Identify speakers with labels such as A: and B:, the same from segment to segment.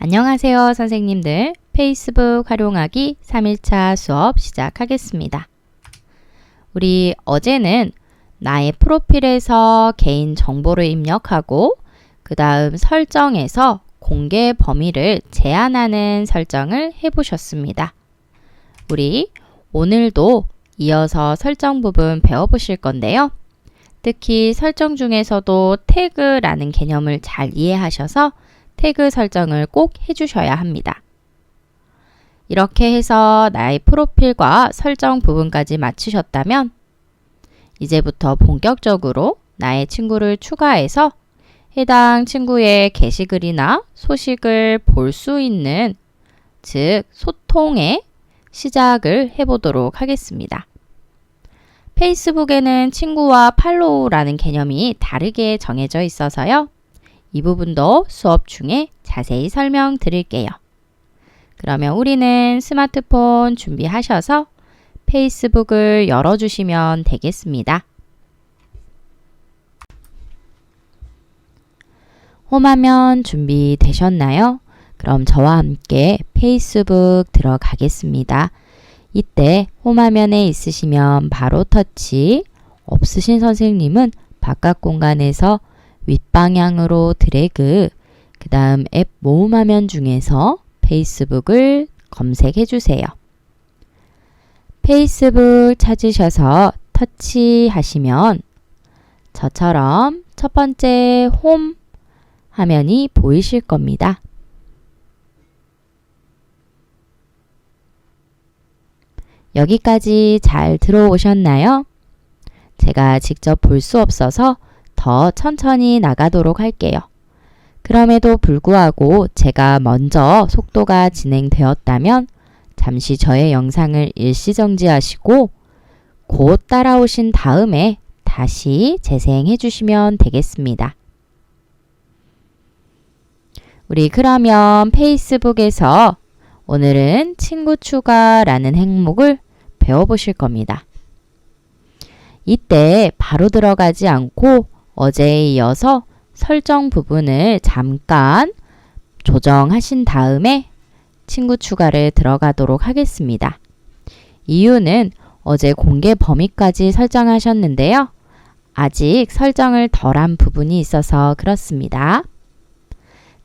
A: 안녕하세요, 선생님들. 페이스북 활용하기 3일차 수업 시작하겠습니다. 우리 어제는 나의 프로필에서 개인 정보를 입력하고 그 다음 설정에서 공개 범위를 제한하는 설정을 해보셨습니다. 우리 오늘도 이어서 설정 부분 배워보실 건데요. 특히 설정 중에서도 태그라는 개념을 잘 이해하셔서 태그 설정을 꼭 해주셔야 합니다. 이렇게 해서 나의 프로필과 설정 부분까지 마치셨다면 이제부터 본격적으로 나의 친구를 추가해서 해당 친구의 게시글이나 소식을 볼 수 있는, 즉 소통의 시작을 해보도록 하겠습니다. 페이스북에는 친구와 팔로우라는 개념이 다르게 정해져 있어서요. 이 부분도 수업 중에 자세히 설명드릴게요. 그러면 우리는 스마트폰 준비하셔서 페이스북을 열어주시면 되겠습니다. 홈화면 준비되셨나요? 그럼 저와 함께 페이스북 들어가겠습니다. 이때 홈화면에 있으시면 바로 터치, 없으신 선생님은 바깥 공간에서 윗방향으로 드래그, 그 다음 앱 모음화면 중에서 페이스북을 검색해 주세요. 페이스북 찾으셔서 터치하시면 저처럼 첫 번째 홈 화면이 보이실 겁니다. 여기까지 잘 들어오셨나요? 제가 직접 볼 수 없어서 더 천천히 나가도록 할게요. 그럼에도 불구하고 제가 먼저 속도가 진행되었다면 잠시 저의 영상을 일시정지하시고 곧 따라오신 다음에 다시 재생해 주시면 되겠습니다. 우리 그러면 페이스북에서 오늘은 친구 추가라는 항목을 배워보실 겁니다. 이때 바로 들어가지 않고 어제에 이어서 설정 부분을 잠깐 조정하신 다음에 친구 추가를 들어가도록 하겠습니다. 이유는 어제 공개 범위까지 설정하셨는데요. 아직 설정을 덜한 부분이 있어서 그렇습니다.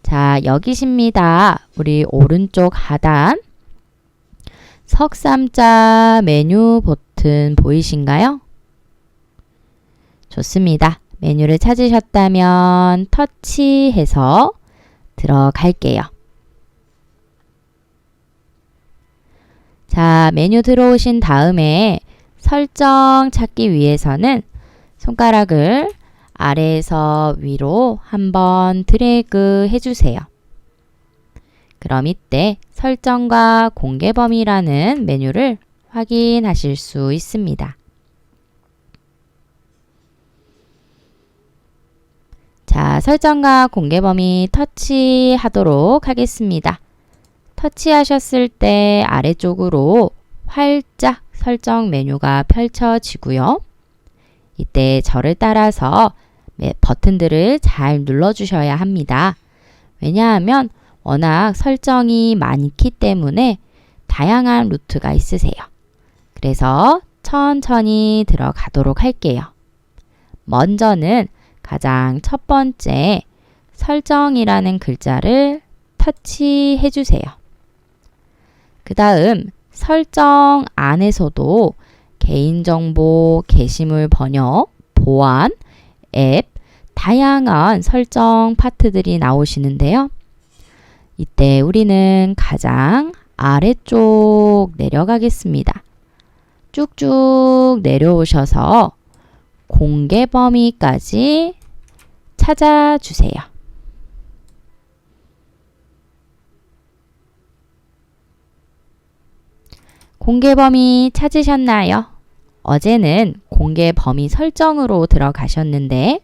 A: 자, 여기십니다. 우리 오른쪽 하단 석삼자 메뉴 버튼 보이신가요? 좋습니다. 메뉴를 찾으셨다면 터치해서 들어갈게요. 자, 메뉴 들어오신 다음에 설정 찾기 위해서는 손가락을 아래에서 위로 한번 드래그 해주세요. 그럼 이때 설정과 공개 범위라는 메뉴를 확인하실 수 있습니다. 자, 설정과 공개 범위 터치하도록 하겠습니다. 터치하셨을 때 아래쪽으로 활짝 설정 메뉴가 펼쳐지고요. 이때 저를 따라서 버튼들을 잘 눌러주셔야 합니다. 왜냐하면 워낙 설정이 많기 때문에 다양한 루트가 있으세요. 그래서 천천히 들어가도록 할게요. 먼저는 가장 첫 번째 설정이라는 글자를 터치해 주세요. 그 다음 설정 안에서도 개인정보, 게시물 번역, 보안, 앱, 다양한 설정 파트들이 나오시는데요. 이때 우리는 가장 아래쪽 내려가겠습니다. 쭉쭉 내려오셔서 공개 범위까지 찾아주세요. 공개 범위 찾으셨나요? 어제는 공개 범위 설정으로 들어가셨는데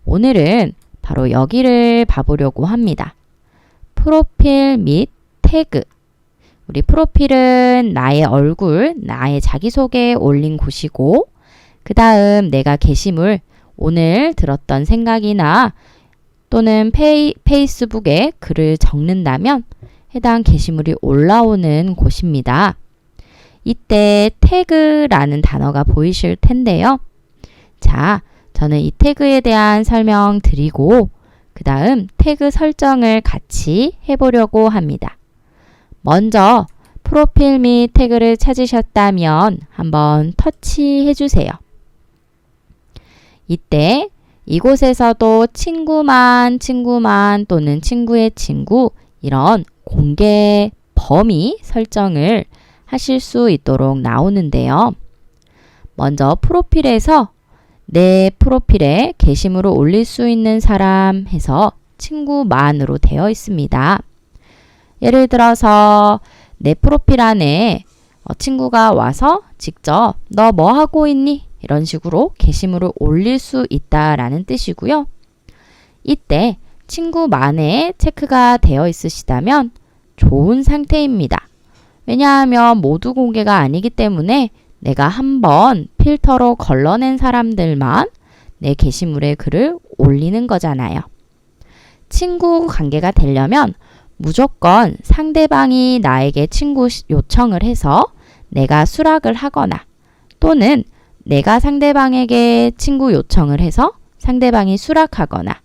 A: 오늘은 바로 여기를 봐보려고 합니다. 프로필 및 태그. 우리 프로필은 나의 얼굴, 나의 자기소개 올린 곳이고 그 다음 내가 게시물, 오늘 들었던 생각이나 또는 페이스북에 글을 적는다면 해당 게시물이 올라오는 곳입니다. 이때 태그라는 단어가 보이실 텐데요. 자, 저는 이 태그에 대한 설명 드리고 그 다음 태그 설정을 같이 해보려고 합니다. 먼저 프로필 및 태그를 찾으셨다면 한번 터치해 주세요. 이때 이곳에서도 친구만 또는 친구의 친구 이런 공개 범위 설정을 하실 수 있도록 나오는데요. 먼저 프로필에서 내 프로필에 게시물을 올릴 수 있는 사람 해서 친구만으로 되어 있습니다. 예를 들어서 내 프로필 안에 친구가 와서 직접 너 뭐 하고 있니? 이런 식으로 게시물을 올릴 수 있다라는 뜻이고요. 이때 친구만에 체크가 되어 있으시다면 좋은 상태입니다. 왜냐하면 모두 공개가 아니기 때문에 내가 한번 필터로 걸러낸 사람들만 내 게시물에 글을 올리는 거잖아요. 친구 관계가 되려면 무조건 상대방이 나에게 친구 요청을 해서 내가 수락을 하거나 또는 내가 상대방에게 친구 요청을 해서 상대방이 수락하거나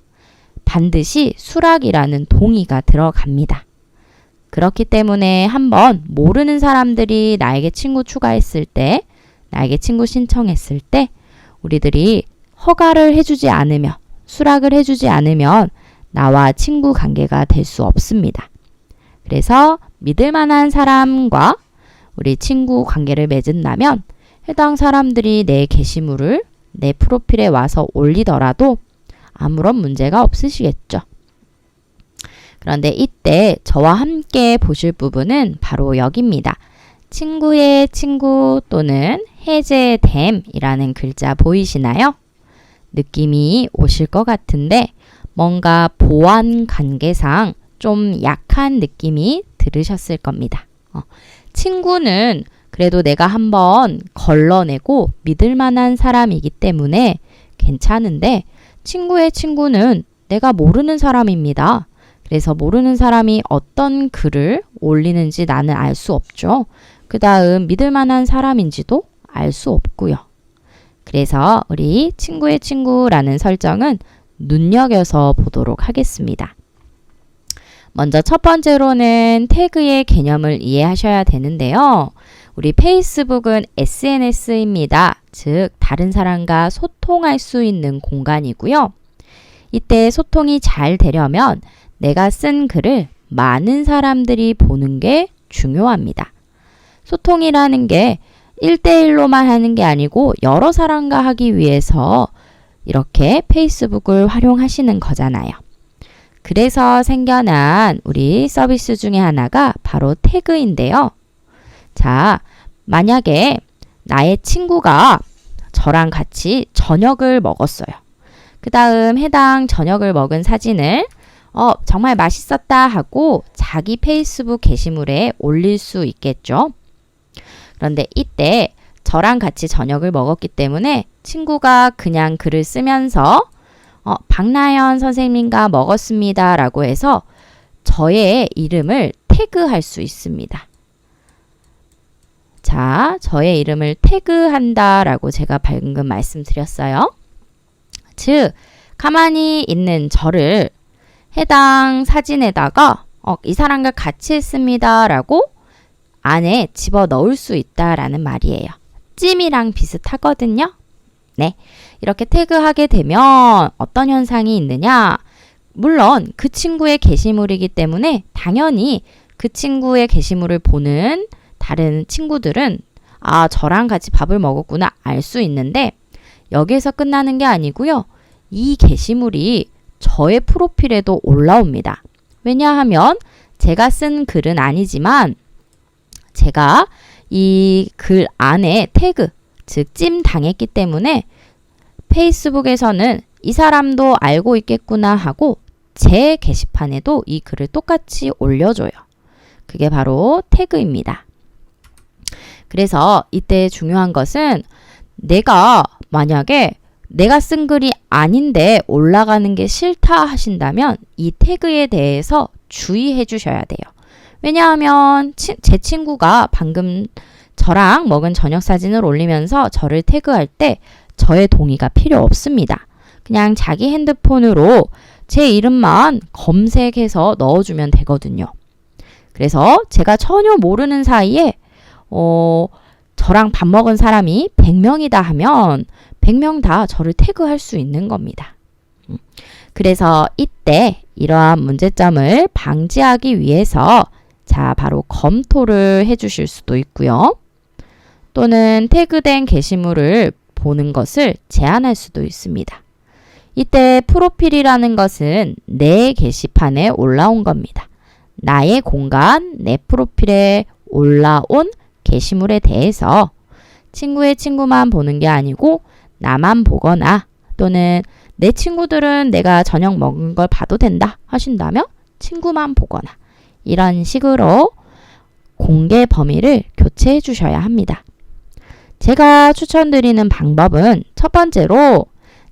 A: 반드시 수락이라는 동의가 들어갑니다. 그렇기 때문에 한번 모르는 사람들이 나에게 친구 추가했을 때, 나에게 친구 신청했을 때 우리들이 허가를 해주지 않으면, 수락을 해주지 않으면 나와 친구 관계가 될 수 없습니다. 그래서 믿을 만한 사람과 우리 친구 관계를 맺은다면 해당 사람들이 내 게시물을 내 프로필에 와서 올리더라도 아무런 문제가 없으시겠죠. 그런데 이때 저와 함께 보실 부분은 바로 여기입니다. 친구의 친구 또는 해제됨이라는 글자 보이시나요? 느낌이 오실 것 같은데 뭔가 보안 관계상 좀 약한 느낌이 들으셨을 겁니다. 친구는 그래도 내가 한번 걸러내고 믿을 만한 사람이기 때문에 괜찮은데 친구의 친구는 내가 모르는 사람입니다. 그래서 모르는 사람이 어떤 글을 올리는지 나는 알 수 없죠. 그 다음 믿을 만한 사람인지도 알 수 없고요. 그래서 우리 친구의 친구라는 설정은 눈여겨서 보도록 하겠습니다. 먼저 첫 번째로는 태그의 개념을 이해하셔야 되는데요. 우리 페이스북은 SNS입니다. 즉 다른 사람과 소통할 수 있는 공간이고요. 이때 소통이 잘 되려면 내가 쓴 글을 많은 사람들이 보는 게 중요합니다. 소통이라는 게 1대1로만 하는 게 아니고 여러 사람과 하기 위해서 이렇게 페이스북을 활용하시는 거잖아요. 그래서 생겨난 우리 서비스 중에 하나가 바로 태그인데요. 자, 만약에 나의 친구가 저랑 같이 저녁을 먹었어요. 그 다음 해당 저녁을 먹은 사진을 정말 맛있었다 하고 자기 페이스북 게시물에 올릴 수 있겠죠. 그런데 이때 저랑 같이 저녁을 먹었기 때문에 친구가 그냥 글을 쓰면서 박나연 선생님과 먹었습니다 라고 해서 저의 이름을 태그할 수 있습니다. 자, 저의 이름을 태그한다 라고 제가 방금 말씀드렸어요. 즉, 가만히 있는 저를 해당 사진에다가 이 사람과 같이 했습니다 라고 안에 집어넣을 수 있다라는 말이에요. 찜이랑 비슷하거든요. 네, 이렇게 태그하게 되면 어떤 현상이 있느냐? 물론 그 친구의 게시물이기 때문에 당연히 그 친구의 게시물을 보는 다른 친구들은 저랑 같이 밥을 먹었구나 알 수 있는데 여기에서 끝나는 게 아니고요. 이 게시물이 저의 프로필에도 올라옵니다. 왜냐하면 제가 쓴 글은 아니지만 제가 이 글 안에 태그, 즉 찜 당했기 때문에 페이스북에서는 이 사람도 알고 있겠구나 하고 제 게시판에도 이 글을 똑같이 올려줘요. 그게 바로 태그입니다. 그래서 이때 중요한 것은 내가 만약에 내가 쓴 글이 아닌데 올라가는 게 싫다 하신다면 이 태그에 대해서 주의해 주셔야 돼요. 왜냐하면 제 친구가 방금 저랑 먹은 저녁 사진을 올리면서 저를 태그할 때 저의 동의가 필요 없습니다. 그냥 자기 핸드폰으로 제 이름만 검색해서 넣어주면 되거든요. 그래서 제가 전혀 모르는 사이에 저랑 밥 먹은 사람이 100명이다 하면 100명 다 저를 태그할 수 있는 겁니다. 그래서 이때 이러한 문제점을 방지하기 위해서 자, 바로 검토를 해주실 수도 있고요. 또는 태그된 게시물을 보는 것을 제한할 수도 있습니다. 이때 프로필이라는 것은 내 게시판에 올라온 겁니다. 나의 공간, 내 프로필에 올라온 게시물에 대해서 친구의 친구만 보는 게 아니고 나만 보거나 또는 내 친구들은 내가 저녁 먹은 걸 봐도 된다 하신다면 친구만 보거나 이런 식으로 공개 범위를 교체해 주셔야 합니다. 제가 추천드리는 방법은 첫 번째로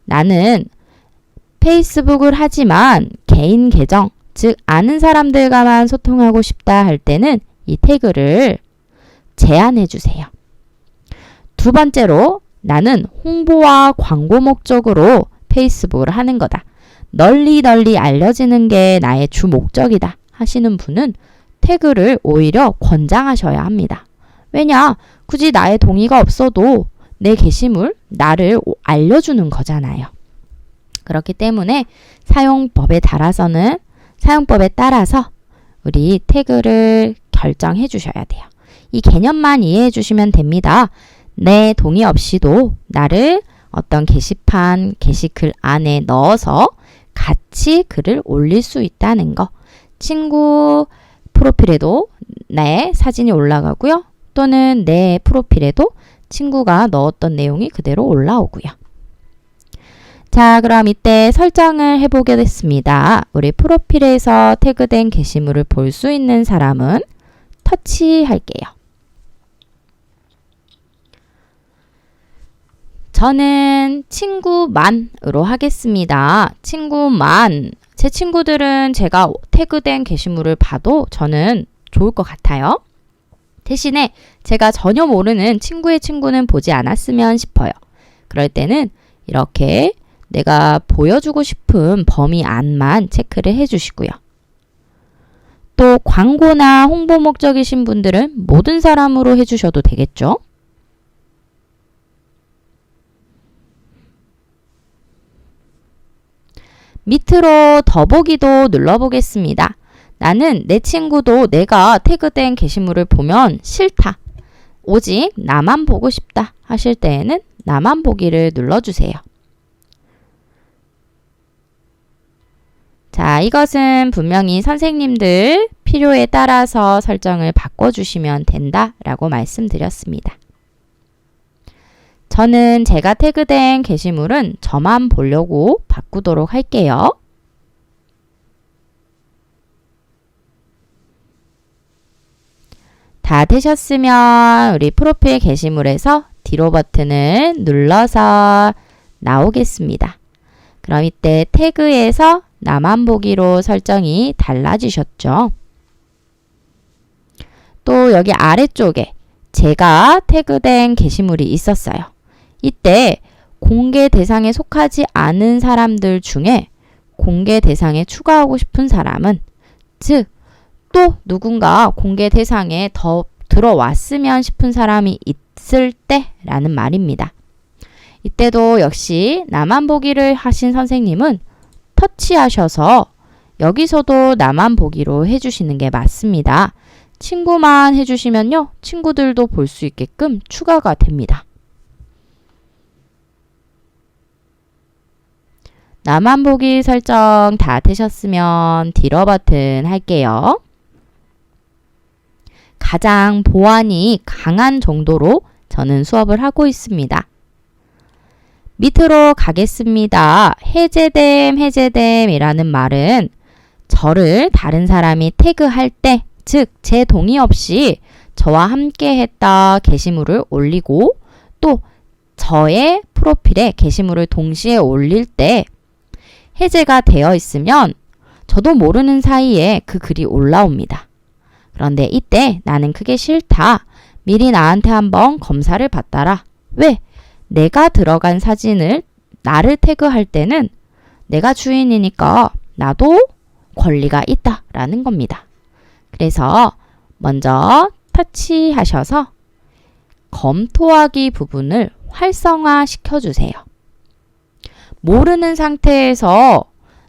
A: 나는 페이스북을 하지만 개인 계정, 즉 아는 사람들과만 소통하고 싶다 할 때는 이 태그를 제한해 주세요. 두 번째로 나는 홍보와 광고 목적으로 페이스북을 하는 거다. 널리 알려지는 게 나의 주 목적이다 하시는 분은 태그를 오히려 권장하셔야 합니다. 왜냐? 굳이 나의 동의가 없어도 내 게시물, 나를 알려주는 거잖아요. 그렇기 때문에 사용법에 따라서 우리 태그를 결정해 주셔야 돼요. 이 개념만 이해해 주시면 됩니다. 내 동의 없이도 나를 어떤 게시판, 게시글 안에 넣어서 같이 글을 올릴 수 있다는 거. 친구 프로필에도 내 사진이 올라가고요. 또는 내 프로필에도 친구가 넣었던 내용이 그대로 올라오고요. 자, 그럼 이때 설정을 해보겠습니다. 우리 프로필에서 태그된 게시물을 볼 수 있는 사람은 터치할게요. 저는 친구만으로 하겠습니다. 친구만. 제 친구들은 제가 태그된 게시물을 봐도 저는 좋을 것 같아요. 대신에 제가 전혀 모르는 친구의 친구는 보지 않았으면 싶어요. 그럴 때는 이렇게 내가 보여주고 싶은 범위 안만 체크를 해주시고요. 또 광고나 홍보 목적이신 분들은 모든 사람으로 해주셔도 되겠죠. 밑으로 더보기도 눌러보겠습니다. 나는 내 친구도 내가 태그된 게시물을 보면 싫다. 오직 나만 보고 싶다 하실 때에는 나만 보기를 눌러주세요. 자, 이것은 분명히 선생님들 필요에 따라서 설정을 바꿔주시면 된다라고 말씀드렸습니다. 저는 제가 태그된 게시물은 저만 보려고 바꾸도록 할게요. 다 되셨으면 우리 프로필 게시물에서 뒤로 버튼을 눌러서 나오겠습니다. 그럼 이때 태그에서 나만 보기로 설정이 달라지셨죠? 또 여기 아래쪽에 제가 태그된 게시물이 있었어요. 이때 공개 대상에 속하지 않은 사람들 중에 공개 대상에 추가하고 싶은 사람은 즉 또 누군가 공개 대상에 더 들어왔으면 싶은 사람이 있을 때라는 말입니다. 이때도 역시 나만 보기를 하신 선생님은 터치하셔서 여기서도 나만 보기로 해주시는 게 맞습니다. 친구만 해주시면요. 친구들도 볼 수 있게끔 추가가 됩니다. 나만 보기 설정 다 되셨으면 뒤로 버튼 할게요. 가장 보안이 강한 정도로 저는 수업을 하고 있습니다. 밑으로 가겠습니다. 해제됨이라는 말은 저를 다른 사람이 태그할 때, 즉 제 동의 없이 저와 함께 했다 게시물을 올리고 또 저의 프로필에 게시물을 동시에 올릴 때 해제가 되어 있으면 저도 모르는 사이에 그 글이 올라옵니다. 그런데 이때 나는 그게 싫다. 미리 나한테 한번 검사를 받아라. 왜? 내가 들어간 사진을 나를 태그할 때는 내가 주인이니까 나도 권리가 있다라는 겁니다. 그래서 먼저 터치하셔서 검토하기 부분을 활성화 시켜주세요. 모르는 상태에서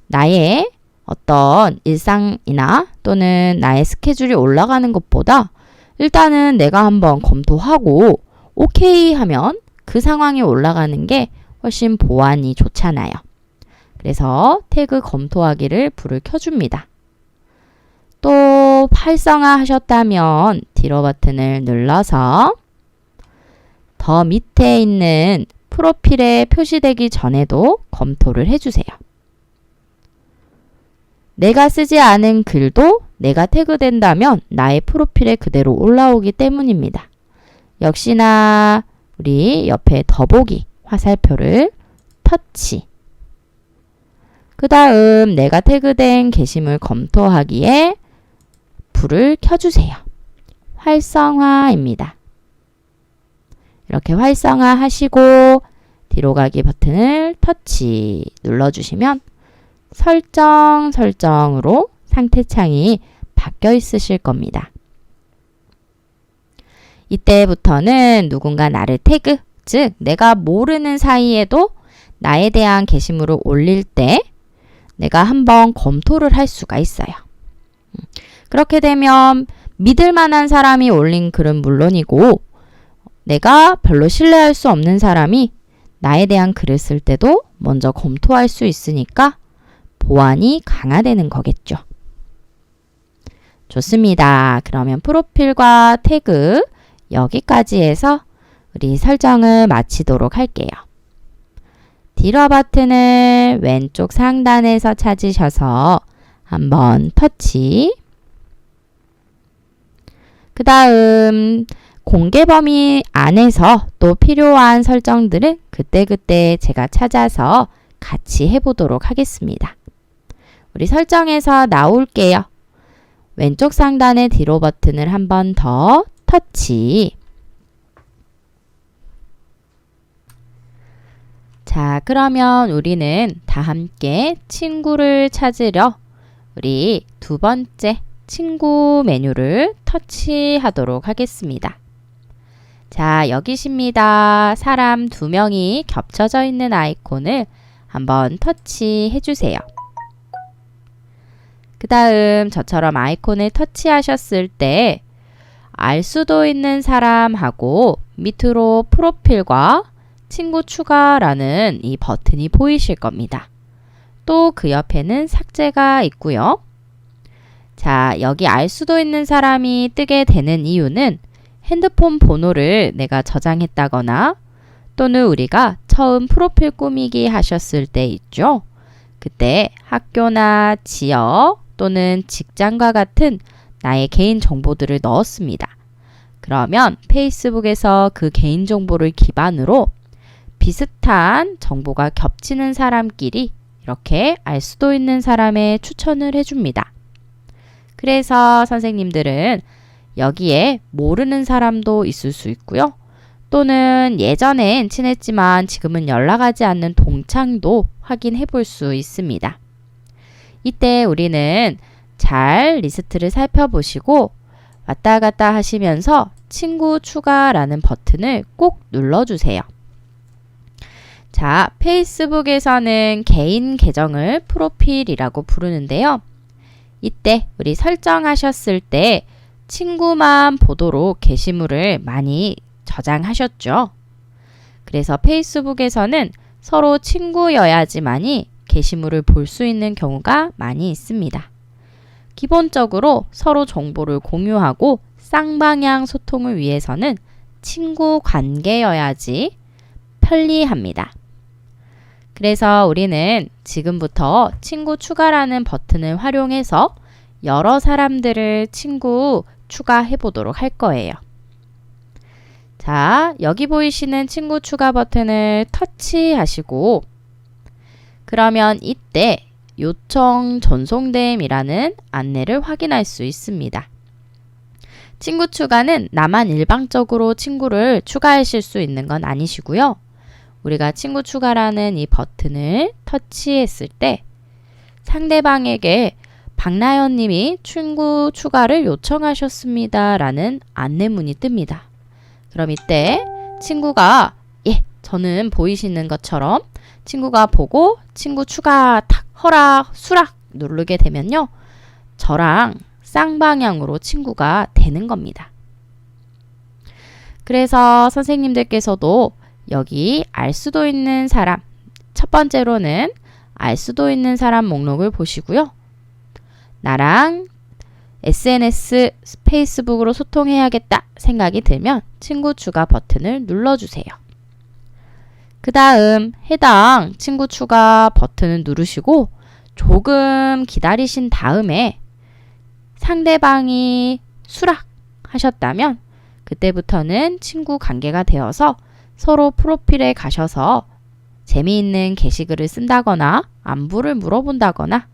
A: 나의 어떤 일상이나 또는 나의 스케줄이 올라가는 것보다 일단은 내가 한번 검토하고 오케이 하면 그 상황이 올라가는 게 훨씬 보안이 좋잖아요. 그래서 태그 검토하기를 불을 켜줍니다. 또 활성화 하셨다면 뒤로 버튼을 눌러서 더 밑에 있는 프로필에 표시되기 전에도 검토를 해주세요. 내가 쓰지 않은 글도 내가 태그된다면 나의 프로필에 그대로 올라오기 때문입니다. 역시나 우리 옆에 더보기 화살표를 터치. 그 다음 내가 태그된 게시물 검토하기에 불을 켜주세요. 활성화입니다. 이렇게 활성화 하시고 뒤로 가기 버튼을 터치 눌러주시면 설정으로 상태창이 바뀌어 있으실 겁니다. 이때부터는 누군가 나를 태그, 즉 내가 모르는 사이에도 나에 대한 게시물을 올릴 때 내가 한번 검토를 할 수가 있어요. 그렇게 되면 믿을 만한 사람이 올린 글은 물론이고 내가 별로 신뢰할 수 없는 사람이 나에 대한 글을 쓸 때도 먼저 검토할 수 있으니까 보안이 강화되는 거겠죠. 좋습니다. 그러면 프로필과 태그 여기까지 해서 우리 설정을 마치도록 할게요. 딜러 버튼을 왼쪽 상단에서 찾으셔서 한번 터치. 그 다음 공개 범위 안에서 또 필요한 설정들은 그때그때 제가 찾아서 같이 해보도록 하겠습니다. 우리 설정에서 나올게요. 왼쪽 상단의 뒤로 버튼을 한 번 더 터치. 자, 그러면 우리는 다 함께 친구를 찾으려 우리 두 번째 친구 메뉴를 터치하도록 하겠습니다. 자, 여기십니다. 사람 2명이 겹쳐져 있는 아이콘을 한번 터치해 주세요. 그 다음 저처럼 아이콘을 터치하셨을 때 알 수도 있는 사람하고 밑으로 프로필과 친구 추가라는 이 버튼이 보이실 겁니다. 또 그 옆에는 삭제가 있고요. 자, 여기 알 수도 있는 사람이 뜨게 되는 이유는 핸드폰 번호를 내가 저장했다거나 또는 우리가 처음 프로필 꾸미기 하셨을 때 있죠. 그때 학교나 지역 또는 직장과 같은 나의 개인 정보들을 넣었습니다. 그러면 페이스북에서 그 개인 정보를 기반으로 비슷한 정보가 겹치는 사람끼리 이렇게 알 수도 있는 사람에 추천을 해줍니다. 그래서 선생님들은 여기에 모르는 사람도 있을 수 있고요. 또는 예전엔 친했지만 지금은 연락하지 않는 동창도 확인해 볼 수 있습니다. 이때 우리는 잘 리스트를 살펴보시고 왔다 갔다 하시면서 친구 추가라는 버튼을 꼭 눌러주세요. 자, 페이스북에서는 개인 계정을 프로필이라고 부르는데요. 이때 우리 설정하셨을 때 친구만 보도록 게시물을 많이 저장하셨죠. 그래서 페이스북에서는 서로 친구여야지만이 게시물을 볼 수 있는 경우가 많이 있습니다. 기본적으로 서로 정보를 공유하고 쌍방향 소통을 위해서는 친구 관계여야지 편리합니다. 그래서 우리는 지금부터 친구 추가라는 버튼을 활용해서 여러 사람들을 친구 추가해 보도록 할 거예요. 자, 자, 여기 보이시는 친구 추가 버튼을 터치하시고 그러면 이때 요청 전송됨이라는 안내를 확인할 수 있습니다. 친구 추가는 나만 일방적으로 친구를 추가하실 수 있는 건 아니시고요. 우리가 친구 추가라는 이 버튼을 터치했을 때 상대방에게 박나연 님이 친구 추가를 요청하셨습니다 라는 안내문이 뜹니다. 그럼 이때 친구가 저는 보이시는 것처럼 친구가 보고 친구 추가 탁 허락 수락 누르게 되면요. 저랑 쌍방향으로 친구가 되는 겁니다. 그래서 선생님들께서도 여기 알 수도 있는 사람, 첫 번째로는 알 수도 있는 사람 목록을 보시고요. 나랑 SNS, 페이스북으로 소통해야겠다 생각이 들면 친구 추가 버튼을 눌러주세요. 그 다음 해당 친구 추가 버튼을 누르시고 조금 기다리신 다음에 상대방이 수락하셨다면 그때부터는 친구 관계가 되어서 서로 프로필에 가셔서 재미있는 게시글을 쓴다거나 안부를 물어본다거나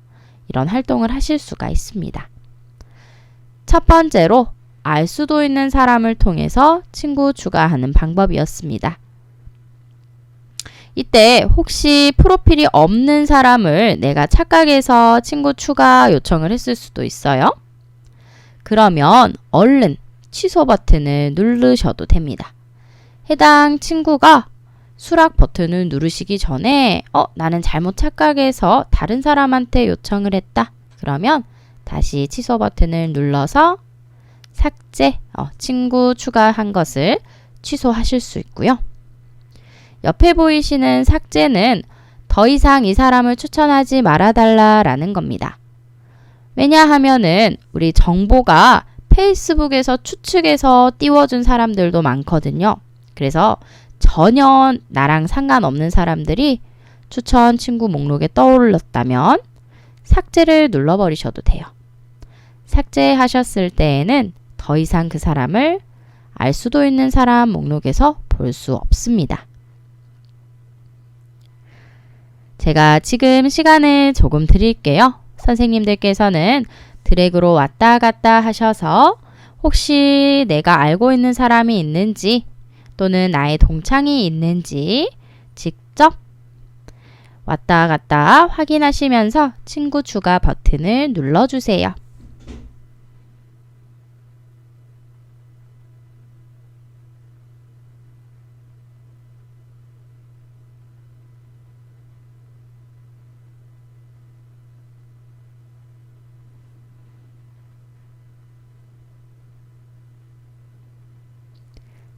A: 이런 활동을 하실 수가 있습니다. 첫 번째로 알 수도 있는 사람을 통해서 친구 추가하는 방법이었습니다. 이때 혹시 프로필이 없는 사람을 내가 착각해서 친구 추가 요청을 했을 수도 있어요. 그러면 얼른 취소 버튼을 누르셔도 됩니다. 해당 친구가 수락 버튼을 누르시기 전에 나는 잘못 착각해서 다른 사람한테 요청을 했다. 그러면 다시 취소 버튼을 눌러서 삭제, 친구 추가한 것을 취소하실 수 있고요. 옆에 보이시는 삭제는 더 이상 이 사람을 추천하지 말아달라라는 겁니다. 왜냐하면은 우리 정보가 페이스북에서 추측해서 띄워준 사람들도 많거든요. 그래서 전혀 나랑 상관없는 사람들이 추천 친구 목록에 떠올랐다면 삭제를 눌러버리셔도 돼요. 삭제하셨을 때에는 더 이상 그 사람을 알 수도 있는 사람 목록에서 볼 수 없습니다. 제가 지금 시간을 조금 드릴게요. 선생님들께서는 드래그로 왔다 갔다 하셔서 혹시 내가 알고 있는 사람이 있는지 또는 나의 동창이 있는지 직접 왔다 갔다 확인하시면서 친구 추가 버튼을 눌러주세요.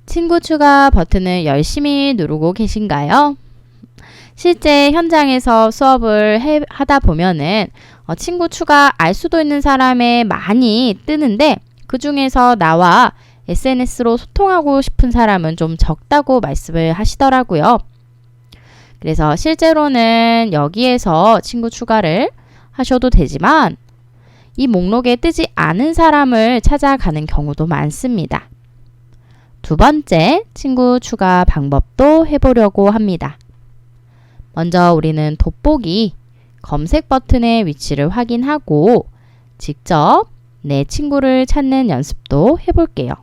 A: 친구 추가 버튼을 열심히 누르고 계신가요? 실제 현장에서 수업을 하다 보면은 친구 추가 알 수도 있는 사람에 많이 뜨는데 그 중에서 나와 SNS로 소통하고 싶은 사람은 좀 적다고 말씀을 하시더라고요. 그래서 실제로는 여기에서 친구 추가를 하셔도 되지만 이 목록에 뜨지 않은 사람을 찾아가는 경우도 많습니다. 두 번째 친구 추가 방법도 해보려고 합니다. 먼저 우리는 돋보기 검색 버튼의 위치를 확인하고 직접 내 친구를 찾는 연습도 해볼게요.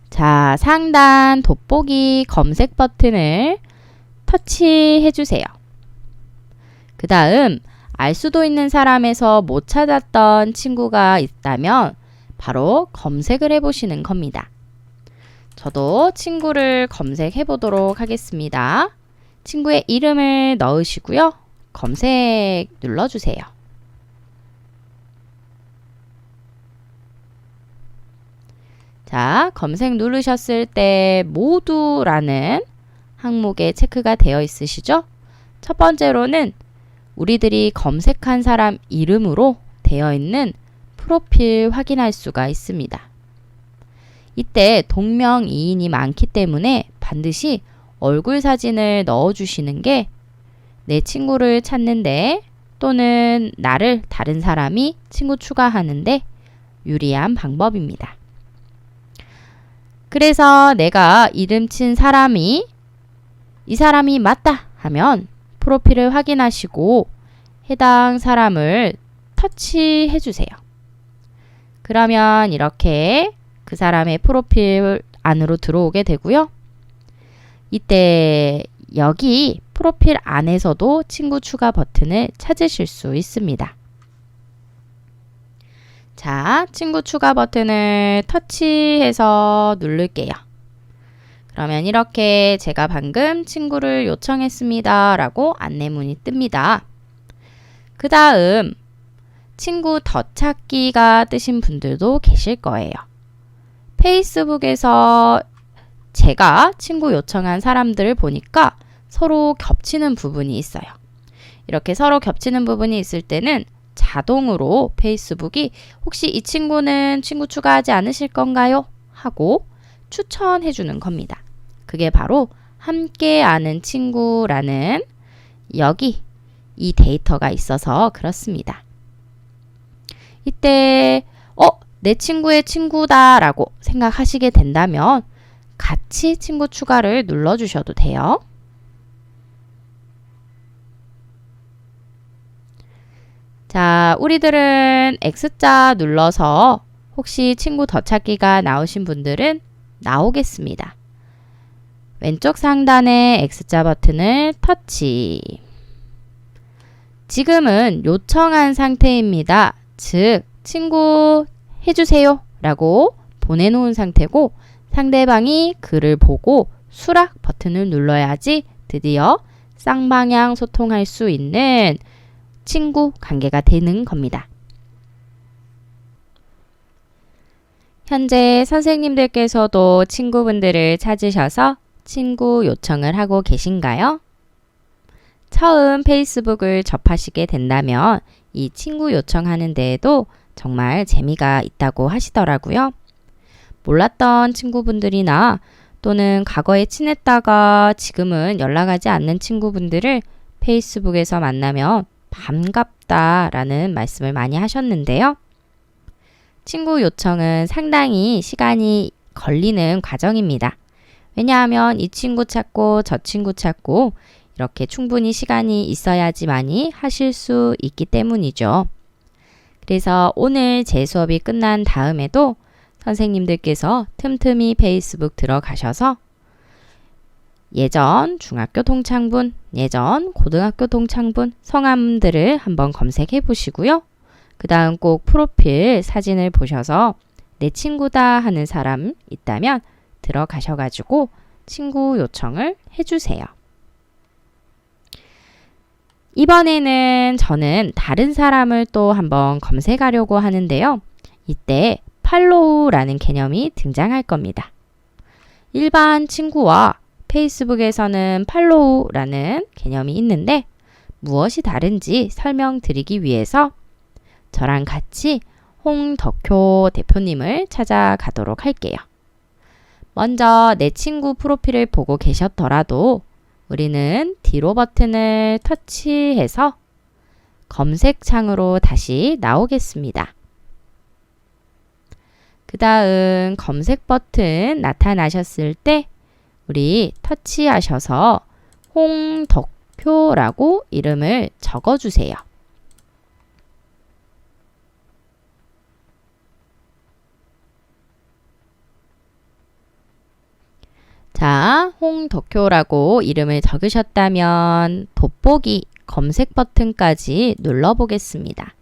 A: 자, 상단 돋보기 검색 버튼을 터치해주세요. 그 다음 알 수도 있는 사람에서 못 찾았던 친구가 있다면 바로 검색을 해보시는 겁니다. 저도 친구를 검색해 보도록 하겠습니다. 친구의 이름을 넣으시고요. 검색 눌러주세요. 자, 검색 누르셨을 때 모두라는 항목에 체크가 되어 있으시죠? 첫 번째로는 우리들이 검색한 사람 이름으로 되어 있는 프로필 확인할 수가 있습니다. 이때 동명이인이 많기 때문에 반드시 얼굴 사진을 넣어주시는 게 내 친구를 찾는데 또는 나를 다른 사람이 친구 추가하는데 유리한 방법입니다. 그래서 내가 이름 친 사람이 이 사람이 맞다 하면 프로필을 확인하시고 해당 사람을 터치해 주세요. 그러면 이렇게 그 사람의 프로필 안으로 들어오게 되고요. 이때 여기 프로필 안에서도 친구 추가 버튼을 찾으실 수 있습니다. 자, 친구 추가 버튼을 터치해서 누를게요. 그러면 이렇게 제가 방금 친구를 요청했습니다 라고 안내문이 뜹니다. 그 다음 친구 더 찾기가 뜨신 분들도 계실 거예요. 페이스북에서 제가 친구 요청한 사람들을 보니까 서로 겹치는 부분이 있어요. 이렇게 서로 겹치는 부분이 있을 때는 자동으로 페이스북이 혹시 이 친구는 친구 추가하지 않으실 건가요? 하고 추천해 주는 겁니다. 그게 바로 함께 아는 친구라는 여기 이 데이터가 있어서 그렇습니다. 이때 내 친구의 친구다 라고 생각하시게 된다면 같이 친구 추가를 눌러주셔도 돼요. 자, 우리들은 X자 눌러서 혹시 친구 더 찾기가 나오신 분들은 나오겠습니다. 왼쪽 상단의 X자 버튼을 터치. 지금은 요청한 상태입니다. 즉, 친구 해주세요 라고 보내놓은 상태고 상대방이 글을 보고 수락 버튼을 눌러야지 드디어 쌍방향 소통할 수 있는 친구 관계가 되는 겁니다. 현재 선생님들께서도 친구분들을 찾으셔서 친구 요청을 하고 계신가요? 처음 페이스북을 접하시게 된다면 이 친구 요청하는 데에도 정말 재미가 있다고 하시더라고요. 몰랐던 친구분들이나 또는 과거에 친했다가 지금은 연락하지 않는 친구분들을 페이스북에서 만나면 반갑다라는 말씀을 많이 하셨는데요. 친구 요청은 상당히 시간이 걸리는 과정입니다. 왜냐하면 이 친구 찾고 저 친구 찾고 이렇게 충분히 시간이 있어야지만이 하실 수 있기 때문이죠. 그래서 오늘 제 수업이 끝난 다음에도 선생님들께서 틈틈이 페이스북 들어가셔서 예전 중학교 동창분, 예전 고등학교 동창분 성함들을 한번 검색해 보시고요. 그 다음 꼭 프로필 사진을 보셔서 내 친구다 하는 사람 있다면 들어가셔가지고 친구 요청을 해주세요. 이번에는 저는 다른 사람을 또 한번 검색하려고 하는데요. 이때 팔로우라는 개념이 등장할 겁니다. 일반 친구와 페이스북에서는 팔로우라는 개념이 있는데 무엇이 다른지 설명드리기 위해서 저랑 같이 홍덕효 대표님을 찾아가도록 할게요. 먼저 내 친구 프로필을 보고 계셨더라도 우리는 뒤로 버튼을 터치해서 검색창으로 다시 나오겠습니다. 그 다음 검색 버튼 나타나셨을 때 우리 터치하셔서 홍덕효라고 이름을 적어주세요. 자, 홍덕효라고 이름을 적으셨다면 돋보기 검색 버튼까지 눌러보겠습니다.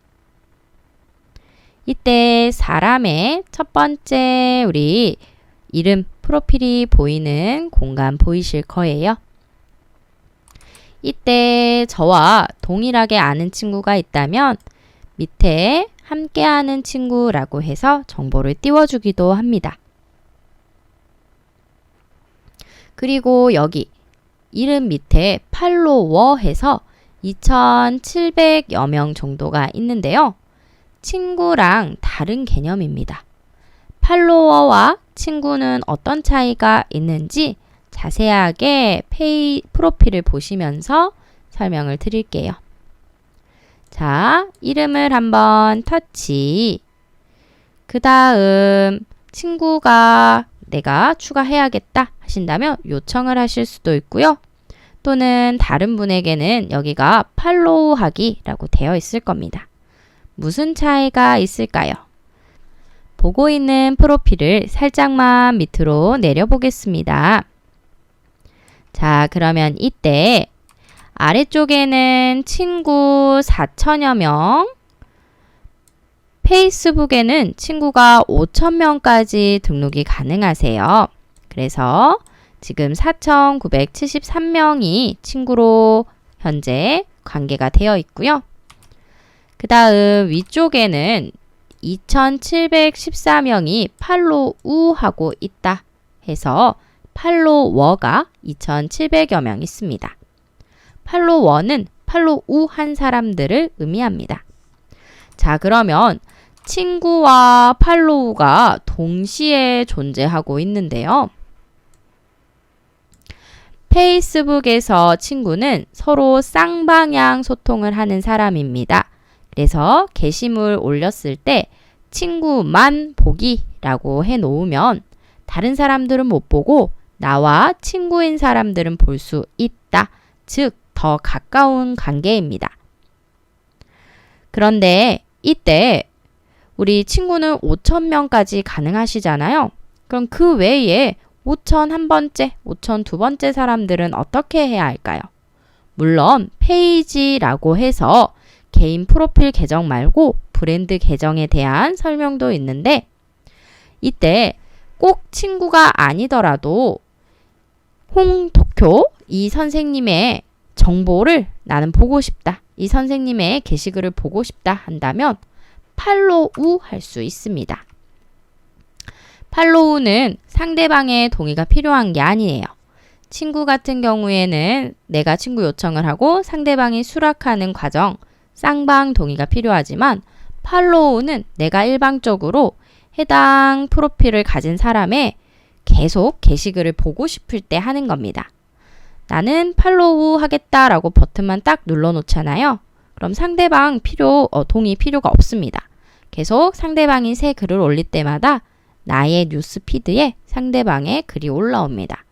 A: 이때 사람의 첫 번째 우리 이름 프로필이 보이는 공간 보이실 거예요. 이때 저와 동일하게 아는 친구가 있다면 밑에 함께하는 친구라고 해서 정보를 띄워주기도 합니다. 그리고 여기 이름 밑에 팔로워 해서 2,700여 명 정도가 있는데요. 친구랑 다른 개념입니다. 팔로워와 친구는 어떤 차이가 있는지 자세하게 프로필을 보시면서 설명을 드릴게요. 자, 이름을 한번 터치. 그 다음 친구가 내가 추가해야겠다 하신다면 요청을 하실 수도 있고요. 또는 다른 분에게는 여기가 팔로우 하기라고 되어 있을 겁니다. 무슨 차이가 있을까요? 보고 있는 프로필을 살짝만 밑으로 내려보겠습니다. 자, 그러면 이때 아래쪽에는 친구 4천여 명, 페이스북에는 친구가 5,000명까지 등록이 가능하세요. 그래서 지금 4,973명이 친구로 현재 관계가 되어 있고요. 그 다음 위쪽에는 2,714명이 팔로우 하고 있다 해서 팔로워가 2,700여 명 있습니다. 팔로워는 팔로우 한 사람들을 의미합니다. 자, 그러면 친구와 팔로우가 동시에 존재하고 있는데요. 페이스북에서 친구는 서로 쌍방향 소통을 하는 사람입니다. 그래서 게시물 올렸을 때 친구만 보기라고 해놓으면 다른 사람들은 못 보고 나와 친구인 사람들은 볼 수 있다. 즉, 더 가까운 관계입니다. 그런데 이때 우리 친구는 5,000명까지 가능하시잖아요. 그럼 그 외에 5,001번째, 5,002번째 사람들은 어떻게 해야 할까요? 물론 페이지라고 해서 개인 프로필 계정 말고 브랜드 계정에 대한 설명도 있는데 이때 꼭 친구가 아니더라도 홍덕효 이 선생님의 정보를 나는 보고 싶다. 이 선생님의 게시글을 보고 싶다 한다면 팔로우 할 수 있습니다. 팔로우는 상대방의 동의가 필요한 게 아니에요. 친구 같은 경우에는 내가 친구 요청을 하고 상대방이 수락하는 과정, 쌍방 동의가 필요하지만 팔로우는 내가 일방적으로 해당 프로필을 가진 사람의 계속 게시글을 보고 싶을 때 하는 겁니다. 나는 팔로우 하겠다라고 버튼만 딱 눌러놓잖아요. 그럼 상대방 동의 필요가 없습니다. 계속 상대방이 새 글을 올릴 때마다 나의 뉴스 피드에 상대방의 글이 올라옵니다.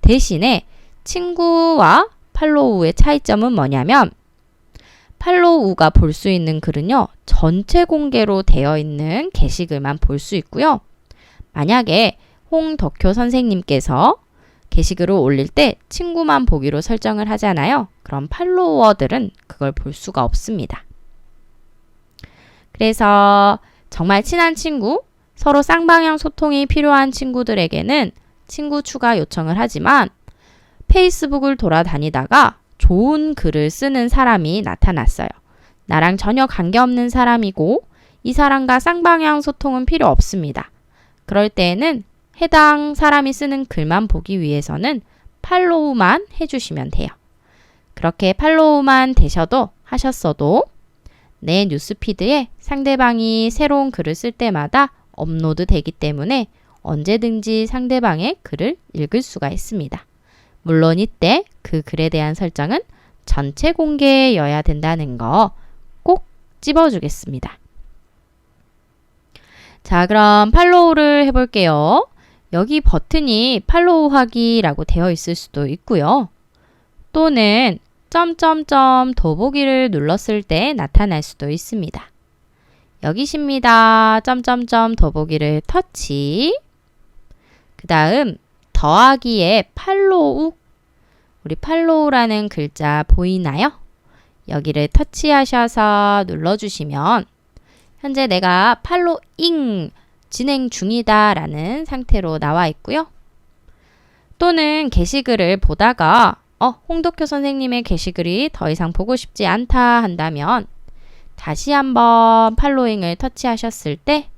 A: 대신에 친구와 팔로우의 차이점은 뭐냐면 팔로우가 볼 수 있는 글은요. 전체 공개로 되어 있는 게시글만 볼 수 있고요. 만약에 홍덕효 선생님께서 게시글을 올릴 때 친구만 보기로 설정을 하잖아요. 그럼 팔로워들은 그걸 볼 수가 없습니다. 그래서 정말 친한 친구, 서로 쌍방향 소통이 필요한 친구들에게는 친구 추가 요청을 하지만 페이스북을 돌아다니다가 좋은 글을 쓰는 사람이 나타났어요. 나랑 전혀 관계없는 사람이고 이 사람과 쌍방향 소통은 필요 없습니다. 그럴 때에는 해당 사람이 쓰는 글만 보기 위해서는 팔로우만 해주시면 돼요. 그렇게 팔로우만 하셨어도 내 뉴스피드에 상대방이 새로운 글을 쓸 때마다 업로드 되기 때문에 언제든지 상대방의 글을 읽을 수가 있습니다. 물론 이때 그 글에 대한 설정은 전체 공개여야 된다는 거 꼭 찝어주겠습니다. 자, 그럼 팔로우를 해볼게요. 여기 버튼이 팔로우 하기라고 되어 있을 수도 있고요. 또는 점점점 더보기를 눌렀을 때 나타날 수도 있습니다. 여기십니다. 점점점 더보기를 터치. 그 다음 더하기에 팔로우. 우리 팔로우라는 글자 보이나요? 여기를 터치하셔서 눌러주시면 현재 내가 팔로잉 진행 중이다 라는 상태로 나와 있고요. 또는 게시글을 보다가 홍덕효 선생님의 게시글이 더 이상 보고 싶지 않다 한다면 다시 한번 팔로잉을 터치하셨을 때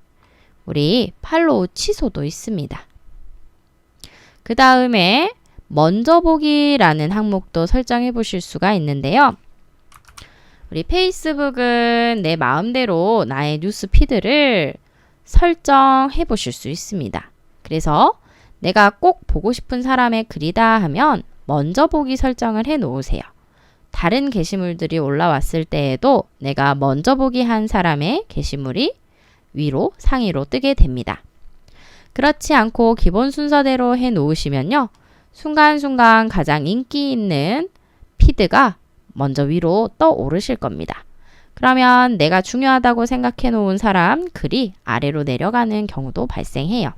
A: 우리 팔로우 취소도 있습니다. 그 다음에 먼저 보기라는 항목도 설정해 보실 수가 있는데요. 우리 페이스북은 내 마음대로 나의 뉴스 피드를 설정해 보실 수 있습니다. 그래서 내가 꼭 보고 싶은 사람의 글이다 하면 먼저 보기 설정을 해 놓으세요. 다른 게시물들이 올라왔을 때에도 내가 먼저 보기 한 사람의 게시물이 위로 상위로 뜨게 됩니다. 그렇지 않고 기본 순서대로 해 놓으시면요. 순간순간 가장 인기 있는 피드가 먼저 위로 떠오르실 겁니다. 그러면 내가 중요하다고 생각해 놓은 사람 글이 아래로 내려가는 경우도 발생해요.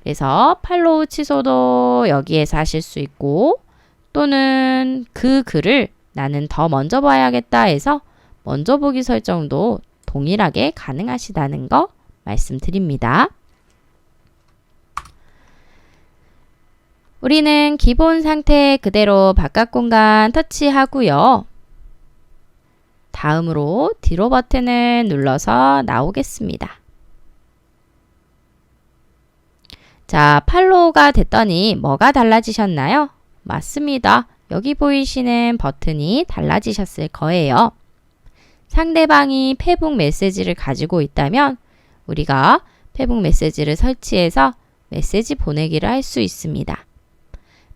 A: 그래서 팔로우 취소도 여기에서 하실 수 있고 또는 그 글을 나는 더 먼저 봐야겠다 해서 먼저 보기 설정도 동일하게 가능하시다는 거 말씀드립니다. 우리는 기본 상태 그대로 바깥 공간 터치하고요. 다음으로 뒤로 버튼을 눌러서 나오겠습니다. 자, 팔로우가 됐더니 뭐가 달라지셨나요? 맞습니다. 여기 보이시는 버튼이 달라지셨을 거예요. 상대방이 페북 메시지를 가지고 있다면 우리가 페북 메시지를 설치해서 메시지 보내기를 할 수 있습니다.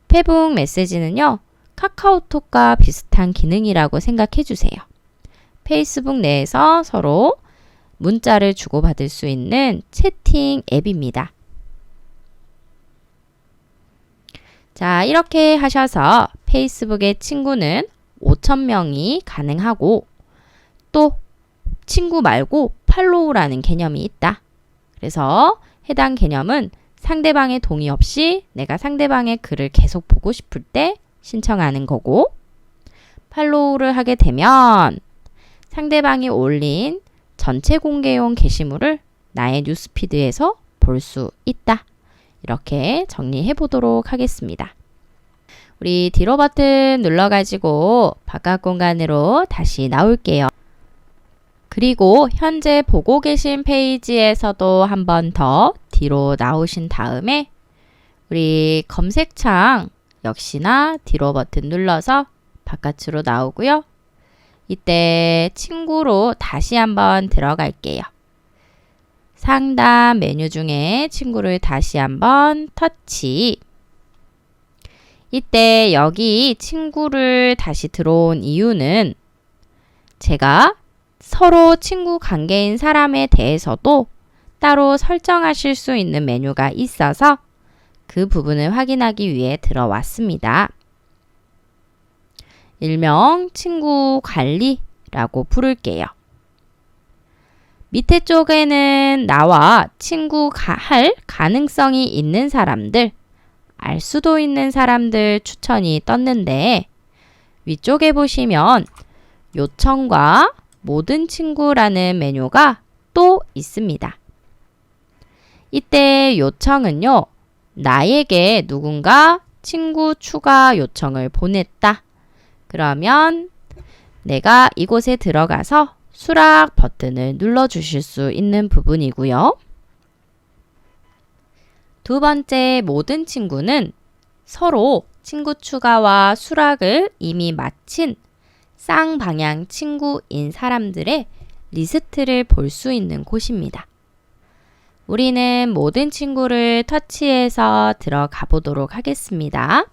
A: 페북 메시지는요, 카카오톡과 비슷한 기능이라고 생각해 주세요. 페이스북 내에서 서로 문자를 주고받을 수 있는 채팅 앱입니다. 자, 이렇게 하셔서 페이스북의 친구는 5,000명이 가능하고 또 친구 말고 팔로우라는 개념이 있다. 그래서 해당 개념은 상대방의 동의 없이 내가 상대방의 글을 계속 보고 싶을 때 신청하는 거고, 팔로우를 하게 되면 상대방이 올린 전체 공개용 게시물을 나의 뉴스피드에서 볼 수 있다. 이렇게 정리해 보도록 하겠습니다. 우리 뒤로 버튼 눌러가지고 바깥 공간으로 다시 나올게요. 그리고 현재 보고 계신 페이지에서도 한 번 더 뒤로 나오신 다음에 우리 검색창 역시나 뒤로 버튼 눌러서 바깥으로 나오고요. 이때 친구로 다시 한번 들어갈게요. 상단 메뉴 중에 친구를 다시 한번 터치. 이때 여기 친구를 다시 들어온 이유는 제가 서로 친구 관계인 사람에 대해서도 따로 설정하실 수 있는 메뉴가 있어서 그 부분을 확인하기 위해 들어왔습니다. 일명 친구 관리라고 부를게요. 밑에 쪽에는 나와 친구할 가능성이 있는 사람들, 알 수도 있는 사람들 추천이 떴는데 위쪽에 보시면 요청과 모든 친구라는 메뉴가 또 있습니다. 이때 요청은요, 나에게 누군가 친구 추가 요청을 보냈다. 그러면 내가 이곳에 들어가서 수락 버튼을 눌러주실 수 있는 부분이고요. 두 번째 모든 친구는 서로 친구 추가와 수락을 이미 마친 쌍방향 친구인 사람들의 리스트를 볼 수 있는 곳입니다. 우리는 모든 친구를 터치해서 들어가 보도록 하겠습니다.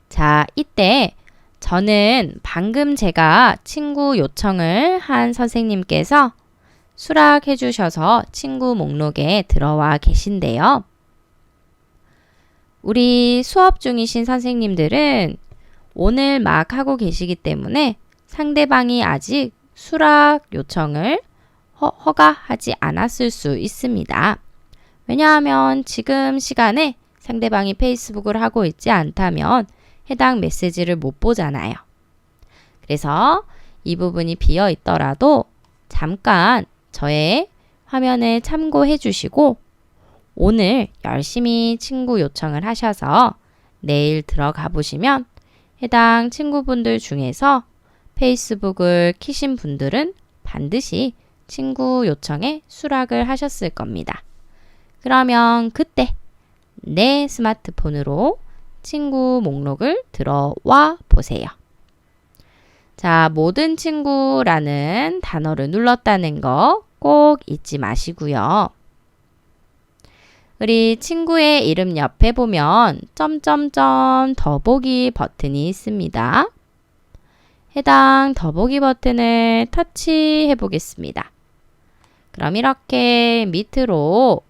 A: 자, 이때 저는 방금 제가 친구 요청을 한 선생님께서 수락해 주셔서 친구 목록에 들어와 계신데요. 우리 수업 중이신 선생님들은 오늘 막 하고 계시기 때문에 상대방이 아직 수락 요청을 허가하지 않았을 수 있습니다. 왜냐하면 지금 시간에 상대방이 페이스북을 하고 있지 않다면 해당 메시지를 못 보잖아요. 그래서 이 부분이 비어 있더라도 잠깐 저의 화면을 참고해 주시고 오늘 열심히 친구 요청을 하셔서 내일 들어가 보시면 해당 친구분들 중에서 페이스북을 키신 분들은 반드시 친구 요청에 수락을 하셨을 겁니다. 그러면 그때 내 스마트폰으로 친구 목록을 들어와 보세요. 자, 모든 친구라는 단어를 눌렀다는 거 꼭 잊지 마시고요. 우리 친구의 이름 옆에 보면 점점점 더보기 버튼이 있습니다. 해당 더보기 버튼을 터치해 보겠습니다. 그럼 이렇게 밑으로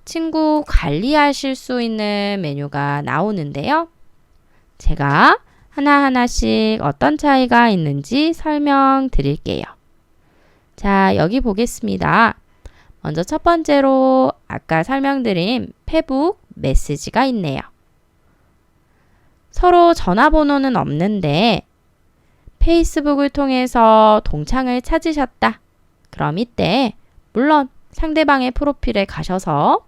A: 친구 관리하실 수 있는 메뉴가 나오는데요. 제가 하나하나씩 어떤 차이가 있는지 설명드릴게요. 자, 여기 보겠습니다. 먼저 첫 번째로 아까 설명드린 페북 메시지가 있네요. 서로 전화번호는 없는데 페이스북을 통해서 동창을 찾으셨다. 그럼 이때 물론 상대방의 프로필에 가셔서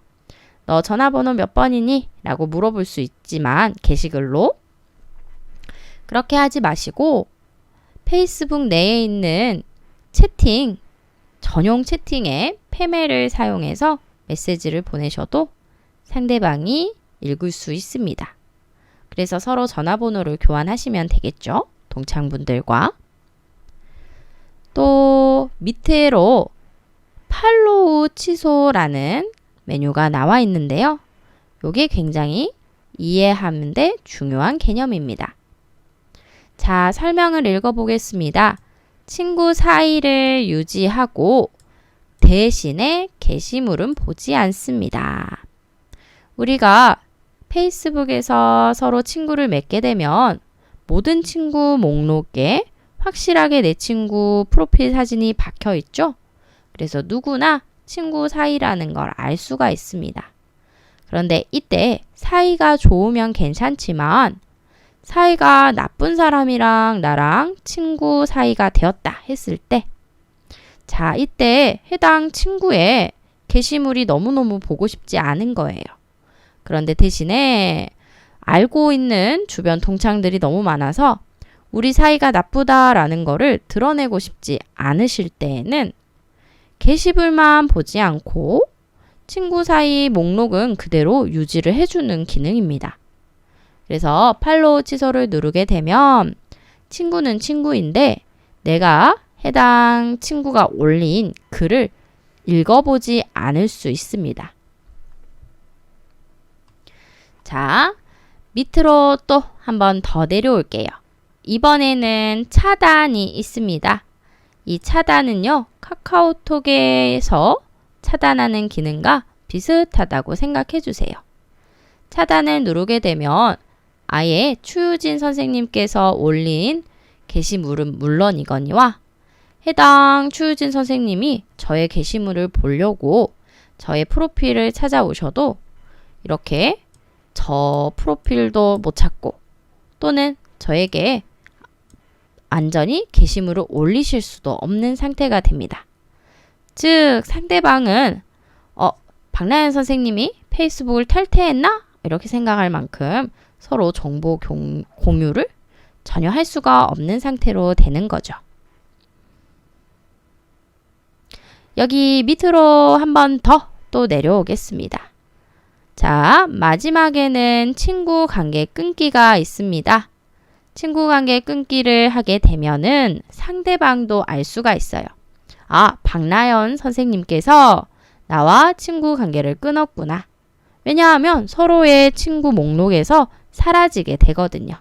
A: 너 전화번호 몇 번이니? 라고 물어볼 수 있지만 게시글로 그렇게 하지 마시고 페이스북 내에 있는 채팅, 전용 채팅에 페메를 사용해서 메시지를 보내셔도 상대방이 읽을 수 있습니다. 그래서 서로 전화번호를 교환하시면 되겠죠. 동창분들과. 또 밑으로 팔로우 취소라는 메뉴가 나와 있는데요. 이게 굉장히 이해하는데 중요한 개념입니다. 자, 설명을 읽어보겠습니다. 친구 사이를 유지하고 대신에 게시물은 보지 않습니다. 우리가 페이스북에서 서로 친구를 맺게 되면 모든 친구 목록에 확실하게 내 친구 프로필 사진이 박혀 있죠? 그래서 누구나 친구 사이라는 걸 알 수가 있습니다. 그런데 이때 사이가 좋으면 괜찮지만 사이가 나쁜 사람이랑 나랑 친구 사이가 되었다 했을 때 자, 이때 해당 친구의 게시물이 너무너무 보고 싶지 않은 거예요. 그런데 대신에 알고 있는 주변 동창들이 너무 많아서 우리 사이가 나쁘다라는 거를 드러내고 싶지 않으실 때에는 게시물만 보지 않고 친구 사이 목록은 그대로 유지를 해주는 기능입니다. 그래서 팔로우 취소를 누르게 되면 친구는 친구인데 내가 해당 친구가 올린 글을 읽어보지 않을 수 있습니다. 자, 밑으로 또 한 번 더 내려올게요. 이번에는 차단이 있습니다. 이 차단은요, 카카오톡에서 차단하는 기능과 비슷하다고 생각해 주세요. 차단을 누르게 되면 아예 추유진 선생님께서 올린 게시물은 물론이거니와 해당 추유진 선생님이 저의 게시물을 보려고 저의 프로필을 찾아오셔도 이렇게 저 프로필도 못 찾고 또는 저에게 안전히 게시물을 올리실 수도 없는 상태가 됩니다. 즉 상대방은 박나연 선생님이 페이스북을 탈퇴했나? 이렇게 생각할 만큼 서로 정보 공유를 전혀 할 수가 없는 상태로 되는 거죠. 여기 밑으로 한 번 더 또 내려오겠습니다. 자, 마지막에는 친구 관계 끊기가 있습니다. 친구 관계 끊기를 하게 되면은 상대방도 알 수가 있어요. 아, 박나연 선생님께서 나와 친구 관계를 끊었구나. 왜냐하면 서로의 친구 목록에서 사라지게 되거든요.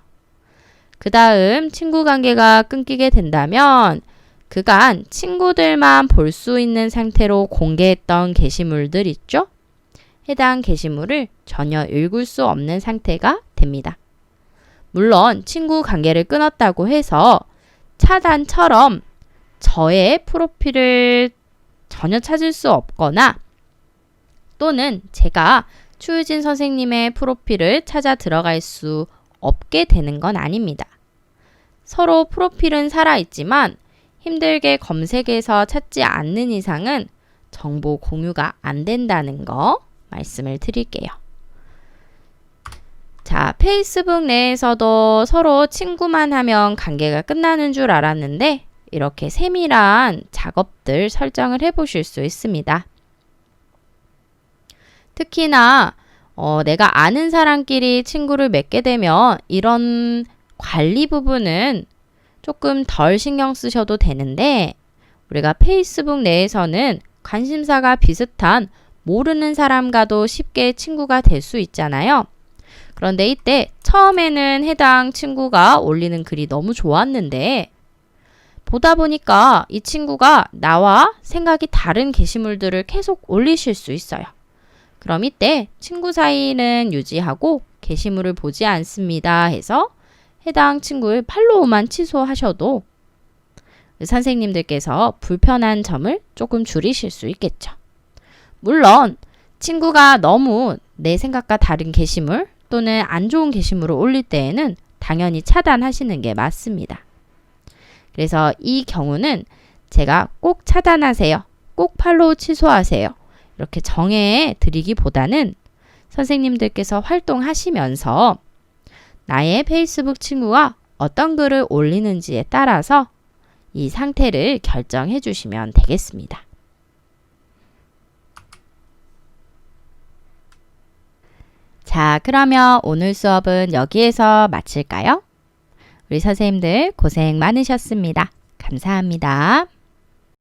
A: 그 다음 친구 관계가 끊기게 된다면 그간 친구들만 볼 수 있는 상태로 공개했던 게시물들 있죠? 해당 게시물을 전혀 읽을 수 없는 상태가 됩니다. 물론 친구 관계를 끊었다고 해서 차단처럼 저의 프로필을 전혀 찾을 수 없거나 또는 제가 추유진 선생님의 프로필을 찾아 들어갈 수 없게 되는 건 아닙니다. 서로 프로필은 살아있지만 힘들게 검색해서 찾지 않는 이상은 정보 공유가 안 된다는 거 말씀을 드릴게요. 자, 페이스북 내에서도 서로 친구만 하면 관계가 끝나는 줄 알았는데 이렇게 세밀한 작업들 설정을 해보실 수 있습니다. 특히나 내가 아는 사람끼리 친구를 맺게 되면 이런 관리 부분은 조금 덜 신경 쓰셔도 되는데 우리가 페이스북 내에서는 관심사가 비슷한 모르는 사람과도 쉽게 친구가 될 수 있잖아요. 그런데 이때 처음에는 해당 친구가 올리는 글이 너무 좋았는데 보다 보니까 이 친구가 나와 생각이 다른 게시물들을 계속 올리실 수 있어요. 그럼 이때 친구 사이는 유지하고 게시물을 보지 않습니다 해서 해당 친구의 팔로우만 취소하셔도 선생님들께서 불편한 점을 조금 줄이실 수 있겠죠. 물론 친구가 너무 내 생각과 다른 게시물 또는 안 좋은 게시물을 올릴 때에는 당연히 차단하시는 게 맞습니다. 그래서 이 경우는 제가 꼭 차단하세요. 꼭 팔로우 취소하세요. 이렇게 정해 드리기보다는 선생님들께서 활동하시면서 나의 페이스북 친구가 어떤 글을 올리는지에 따라서 이 상태를 결정해 주시면 되겠습니다. 자, 그러면 오늘 수업은 여기에서 마칠까요? 우리 선생님들 고생 많으셨습니다. 감사합니다.